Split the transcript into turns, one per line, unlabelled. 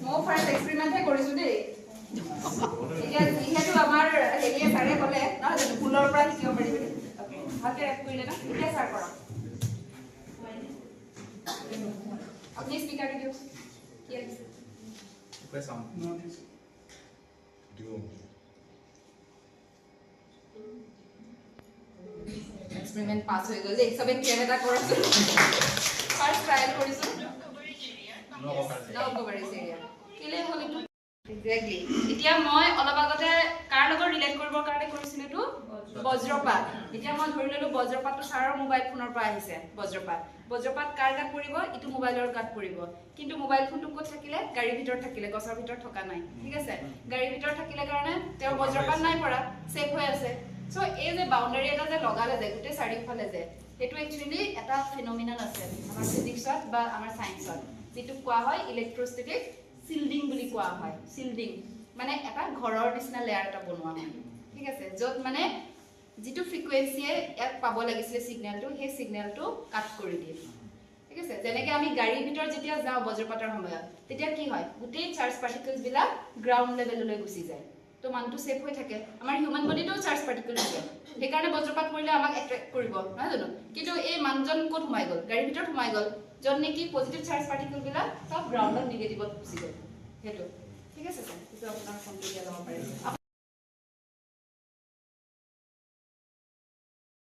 মই first experiment কৰিছো দেই এতিয়া যিহেতু আমাৰ হেৰিয়ে ছাৰে ক'লে নহয় জানো ফুলৰ পৰা শিকিব পাৰিব বুলি ওকে ভালকে ৰেপ কৰিলে না এতিয়া ছাৰ কৰক আপুনি স্পিকাৰটো দিয়ক কি আছে
Press on. No, this. Do.
Experiment pass হৈ গ'ল দেই সবে কেনে এটা কৰছো ফাৰ্ষ্ট ট্ৰায়াল কৰিছো
No
coverage area কেলে হ'ল এটো এক্স্যাক্টলি এতিয়া মই অলপ আগতে কাৰ লগত ৰিলেট কৰিবৰ কাৰণে কৰিছিল এটো বজ্ৰপাত এতিয়া মই ধৰি ললো বজ্ৰপাতটো সাৰৰ মোবাইল ফোনৰ পৰা আহিছে বজ্ৰপাত কাৰ গাত পৰিব ইটো মোবাইলৰ গাত পৰিব কিন্তু মোবাইল ফোনটো ক'ত থাকিলে গাড়ীৰ ভিতৰত থাকিলে গছৰ ভিতৰত থকা নাই ঠিক আছে গাড়ীৰ ভিতৰত থাকিলে কাৰণে তেওঁ বজ্ৰপাত নাই পৰা সেফ হৈ আছে সো এই যে বাউন্ডাৰী এটা যে লগালে যে গুটে চাৰিওফালে যে এটো একচুয়ালি এটা ফিনোমিনন আছে আমাৰ ফিজিক্সত বা আমাৰ সায়েন্সত যেটো কোৱা হয় ইলেক্ট্ৰোস্ট্যাটিক শিল্ডিং বুলি কোৱা হয় শিল্ডিং মানে এটা ঘৰৰ নিচিনা লেয়াৰ এটা বনোৱা হয় ঠিক আছে যত মানে যেটো ফ্ৰিকুৱেন্সিয়ে এক পাব লাগিছিল সিগন্যালটো সেই সিগন্যালটো কাট কৰি দিয়ে ঠিক আছে যেনেকৈ আমি গাড়ীৰ ভিতৰত যেতিয়া যাও বজ্ৰপাতৰ সময়ত তেতিয়া কি হয় গুটেই চাৰ্জ পাৰ্টিকলছ বিলাক গ্ৰাউন্ড লেভেললৈ গুচি যায় তো মানটো সেফ হৈ থাকে আমাৰ হিউম্যান বডিটো চাৰ্জ পাৰ্টিকল থাকে সেইকাৰণে বজ্ৰপাত পৰিলে আমাক এট্ৰেক্ট কৰিব নহয় জানো কিন্তু এই মানজন ক'ত সোমাই গ'ল গাড়ীৰ ভিতৰত সোমাই গ'ল যত নেকি পজিটিভ চাৰ্জ পাৰ্টিকল বিলাক সব গ্ৰাউণ্ডত নিগেটিভত গুচি গ'ল হেতু ঠিক আছে স্যাৰ এটা আপোনাৰ ফোনটো দিয়া যাব পাৰে